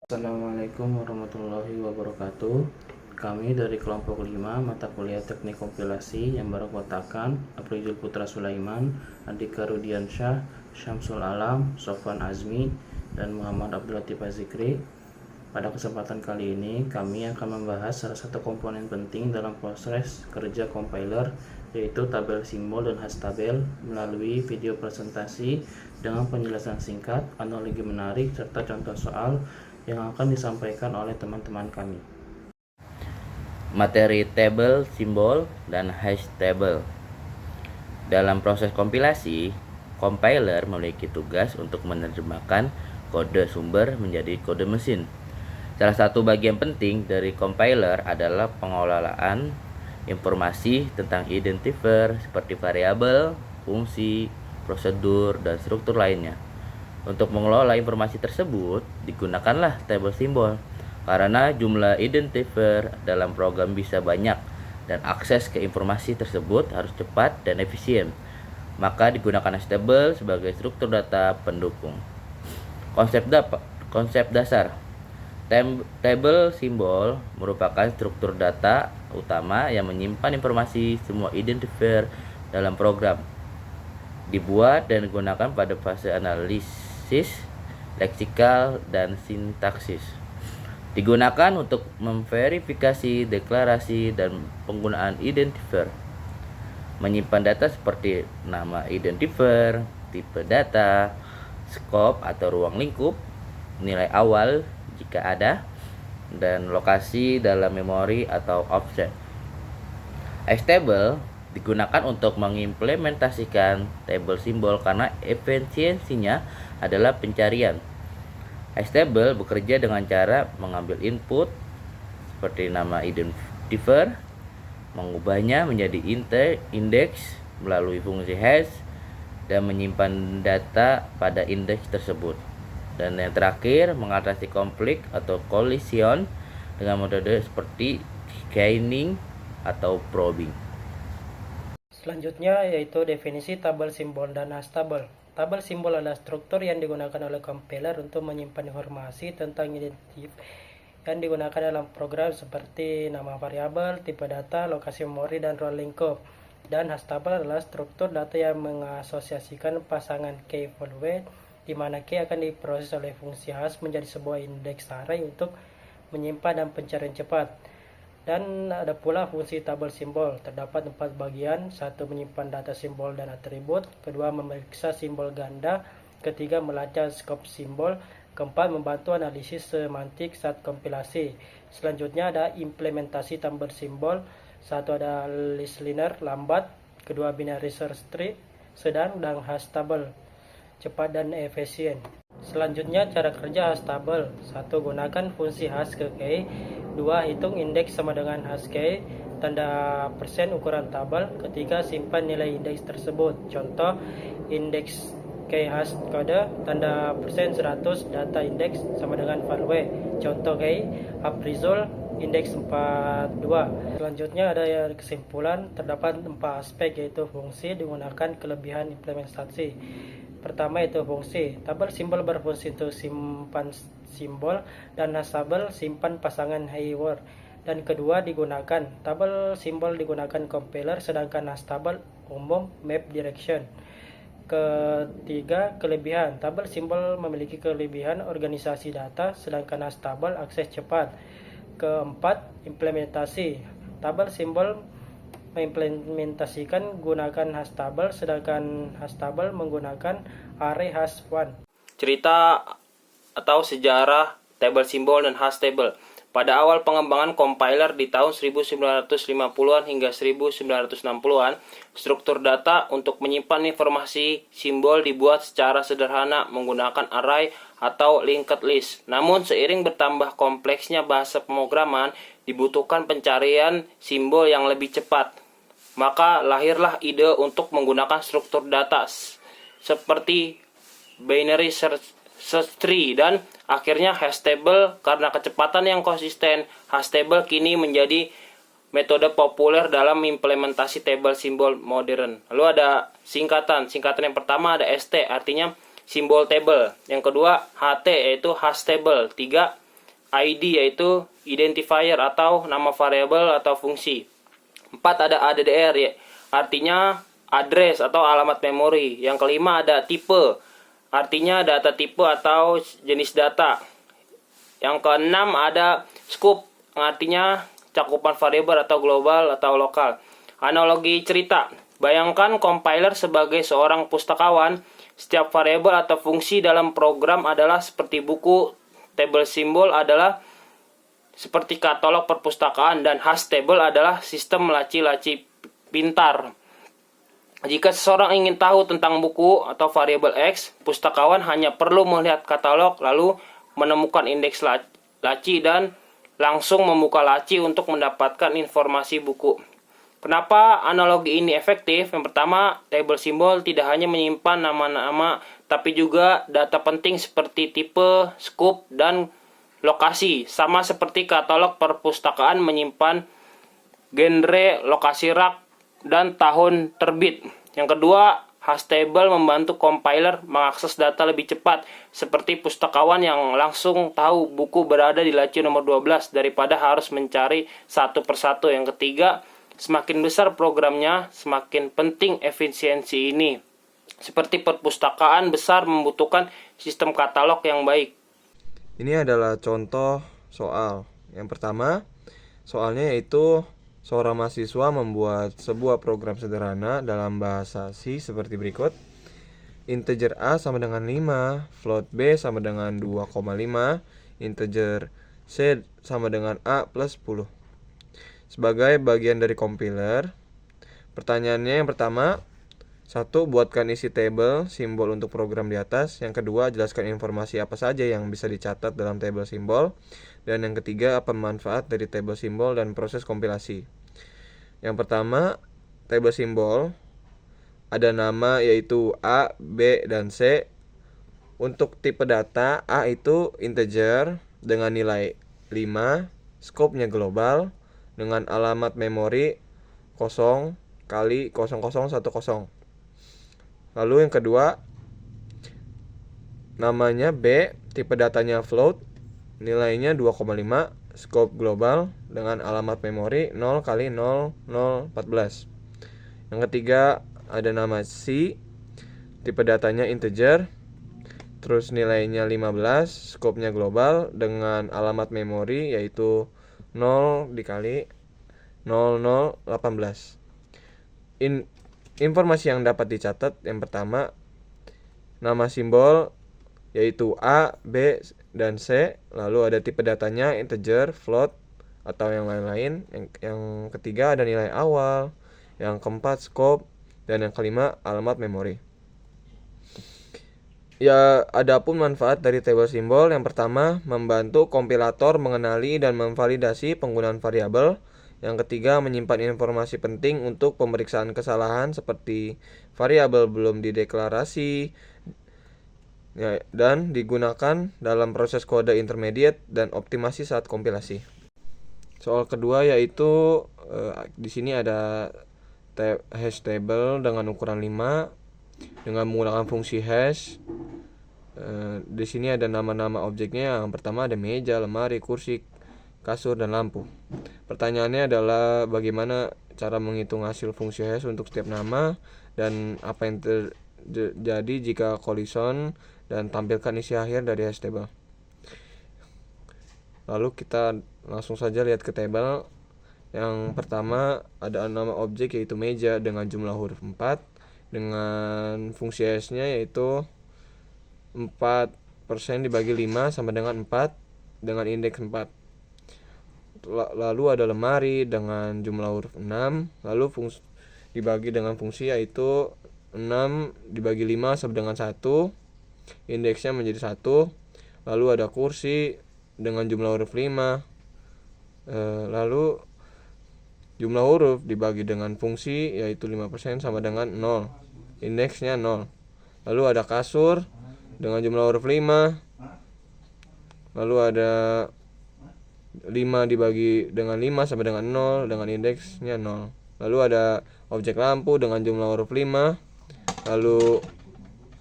Assalamualaikum warahmatullahi wabarakatuh. Kami dari kelompok 5 mata kuliah Teknik Kompilasi yang beranggotakan Aprijul Putra Sulaiman, Andika Rudiansyah, Syamsul Alam, Sofwan Azmi, dan Muhammad Abdul Latif Azikri. Pada kesempatan kali ini kami akan membahas salah satu komponen penting dalam proses kerja compiler, yaitu tabel simbol dan hash tabel, melalui video presentasi dengan penjelasan singkat, analogi menarik, serta contoh soal yang akan disampaikan oleh teman-teman kami. Materi tabel, simbol, dan hash table. Dalam proses kompilasi, compiler memiliki tugas untuk menerjemahkan kode sumber menjadi kode mesin. Salah satu bagian penting dari compiler adalah pengelolaan informasi tentang identifier seperti variabel, fungsi, prosedur, dan struktur lainnya. Untuk mengelola informasi tersebut, digunakanlah tabel simbol, karena jumlah identifier dalam program bisa banyak dan akses ke informasi tersebut harus cepat dan efisien. Maka digunakan hash table sebagai struktur data pendukung. Konsep dasar. Tabel simbol merupakan struktur data utama yang menyimpan informasi semua identifier dalam program. Dibuat dan digunakan pada fase analisis, leksikal, dan sintaksis. Digunakan untuk memverifikasi deklarasi dan penggunaan identifier. Menyimpan data seperti nama identifier, tipe data, skop atau ruang lingkup, nilai awal jika ada, dan lokasi dalam memori atau offset. Hash table digunakan untuk mengimplementasikan tabel simbol karena efisiensinya adalah pencarian. Hash table bekerja dengan cara mengambil input seperti nama identifier, mengubahnya menjadi indeks melalui fungsi hash, dan menyimpan data pada indeks tersebut. Dan yang terakhir, mengatasi konflik atau collision dengan metode seperti scanning atau probing. Selanjutnya yaitu definisi tabel simbol dan hash tabel. Tabel simbol adalah struktur yang digunakan oleh compiler untuk menyimpan informasi tentang identifier yang digunakan dalam program seperti nama variabel, tipe data, lokasi memori, dan ruang lingkup. Dan hash table adalah struktur data yang mengasosiasikan pasangan key value, di mana key akan diproses oleh fungsi hash menjadi sebuah indeks array untuk menyimpan dan pencarian cepat. Dan ada pula fungsi tabel simbol. Terdapat 4 bagian. 1. Menyimpan data simbol dan atribut. 2. Memeriksa simbol ganda. 3. Melacak skop simbol. 4. Membantu analisis semantik saat kompilasi. Selanjutnya ada implementasi tabel simbol. 1. Ada listener lambat. 2. Binary search tree sedang, dan hash table cepat dan efisien. Selanjutnya cara kerja hash table. 1. Gunakan fungsi hash ke key. 2. Hitung indeks sama dengan hash key, tanda persen ukuran tabel. 3. Simpan nilai indeks tersebut. Contoh, indeks key hash kode, tanda persen 100, data indeks sama dengan value. Contoh key Aprijul indeks 42. Selanjutnya ada kesimpulan. Terdapat 4 aspek, yaitu fungsi, digunakan, kelebihan, implementasi. Pertama itu fungsi. Tabel simbol berfungsi untuk simpan simbol, dan hash table simpan pasangan keyword. Dan kedua digunakan. Tabel simbol digunakan compiler, sedangkan hash table umum map direction. Ketiga, kelebihan. Tabel simbol memiliki kelebihan organisasi data, sedangkan hash table akses cepat. Keempat, implementasi. Tabel simbol mengimplementasikan gunakan hash table, sedangkan hash table menggunakan array hash 1. Cerita atau sejarah tabel simbol dan hash table. Pada awal pengembangan compiler di tahun 1950-an hingga 1960-an, struktur data untuk menyimpan informasi simbol dibuat secara sederhana menggunakan array atau linked list. Namun seiring bertambah kompleksnya bahasa pemrograman, dibutuhkan pencarian simbol yang lebih cepat. Maka lahirlah ide untuk menggunakan struktur data seperti binary search tree dan akhirnya hash table. Karena kecepatan yang konsisten, hash table kini menjadi metode populer dalam implementasi tabel simbol modern. Lalu ada singkatan yang pertama ada ST, artinya simbol table. Yang kedua HT, yaitu hash table. 3. ID yaitu identifier atau nama variabel atau fungsi. 4 ada ADDR ya, artinya address atau alamat memori. Yang kelima ada tipe, artinya data tipe atau jenis data. Yang keenam ada scope, artinya cakupan variabel atau global atau lokal. Analogi cerita, bayangkan compiler sebagai seorang pustakawan. Setiap variabel atau fungsi dalam program adalah seperti buku, table simbol adalah seperti katalog perpustakaan, dan hash table adalah sistem laci-laci pintar. Jika seseorang ingin tahu tentang buku atau variabel X, pustakawan hanya perlu melihat katalog lalu menemukan indeks laci dan langsung membuka laci untuk mendapatkan informasi buku. Kenapa analogi ini efektif? Yang pertama, table simbol tidak hanya menyimpan nama-nama, tapi juga data penting seperti tipe, scope, dan lokasi. Sama seperti katalog perpustakaan menyimpan genre, lokasi rak, dan tahun terbit. Yang kedua, hash table membantu compiler mengakses data lebih cepat, seperti pustakawan yang langsung tahu buku berada di laci nomor 12 daripada harus mencari satu persatu. Yang ketiga, semakin besar programnya, semakin penting efisiensi ini. Seperti perpustakaan besar membutuhkan sistem katalog yang baik. Ini adalah contoh soal. Yang pertama, soalnya yaitu seorang mahasiswa membuat sebuah program sederhana dalam bahasa C seperti berikut. Integer A sama dengan 5, float B sama dengan 2,5, integer C sama dengan A plus 10. Sebagai bagian dari compiler, pertanyaannya yang pertama, 1. Buatkan isi tabel simbol untuk program di atas. Yang kedua, jelaskan informasi apa saja yang bisa dicatat dalam tabel simbol. Dan yang ketiga, apa manfaat dari tabel simbol dan proses kompilasi. Yang pertama, tabel simbol ada nama yaitu A, B, dan C. Untuk tipe data, A itu integer dengan nilai 5, scope-nya global, dengan alamat memori 0 kali 0010. Lalu yang kedua, namanya B, tipe datanya float, nilainya 2,5, scope global, dengan alamat memori 0 kali 0014. Yang ketiga, ada nama C, tipe datanya integer, terus nilainya 15, scope-nya global, dengan alamat memori yaitu 0 dikali 0018. Informasi yang dapat dicatat, yang pertama, nama simbol yaitu A, B, dan C. Lalu ada tipe datanya integer, float, atau yang lain-lain. Yang ketiga ada nilai awal. Yang keempat scope. Dan yang kelima alamat memori. Ya, adapun manfaat dari table simbol, yang pertama, membantu kompilator mengenali dan memvalidasi penggunaan variabel. Yang ketiga, menyimpan informasi penting untuk pemeriksaan kesalahan seperti variabel belum dideklarasi, ya, dan digunakan dalam proses kode intermediate dan optimasi saat kompilasi. Soal kedua yaitu di sini ada hash table dengan ukuran 5 dengan menggunakan fungsi hash. Di sini ada nama-nama objeknya. Yang pertama ada meja, lemari, kursi, kasur, dan lampu. Pertanyaannya adalah bagaimana cara menghitung hasil fungsi hash untuk setiap nama dan apa yang terjadi jika collision, dan tampilkan isi akhir dari hash table. Lalu kita langsung saja lihat ke table. Yang pertama ada nama objek yaitu meja dengan jumlah huruf 4 dengan fungsi hashnya yaitu 4% dibagi 5 sama dengan 4 dengan indeks 4. Lalu ada lemari dengan jumlah huruf 6, lalu dibagi dengan fungsi yaitu 6 dibagi 5 sama dengan 1, indeksnya menjadi 1. Lalu ada kursi dengan jumlah huruf 5, lalu jumlah huruf dibagi dengan fungsi yaitu 5% sama dengan 0, indeksnya 0. Lalu ada kasur dengan jumlah huruf 5, lalu ada 5 dibagi dengan 5 sama dengan 0 dengan indeksnya 0. Lalu ada objek lampu dengan jumlah huruf 5, lalu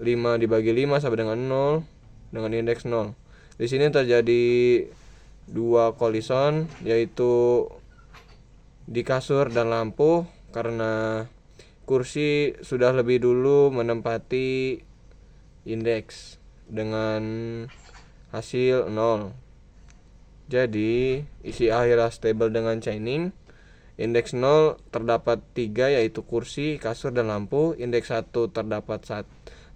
5 dibagi 5 sama dengan 0 dengan indeks 0. Di sini terjadi 2 kolison, yaitu di kasur dan lampu, karena kursi sudah lebih dulu menempati indeks dengan hasil 0. Jadi isi akhir stable dengan chaining. Indeks 0 terdapat 3, yaitu kursi, kasur, dan lampu. Indeks 1 terdapat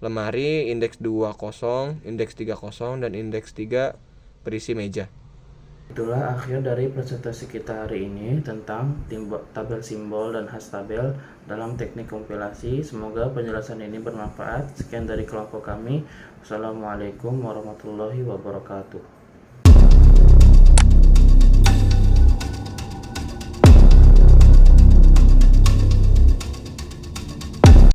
lemari. Indeks 2 kosong, indeks 3 kosong, dan indeks 3 berisi meja. Itulah akhir dari presentasi kita hari ini tentang tabel simbol dan hash tabel dalam teknik kompilasi. Semoga penjelasan ini bermanfaat. Sekian dari kelompok kami. Wassalamualaikum warahmatullahi wabarakatuh.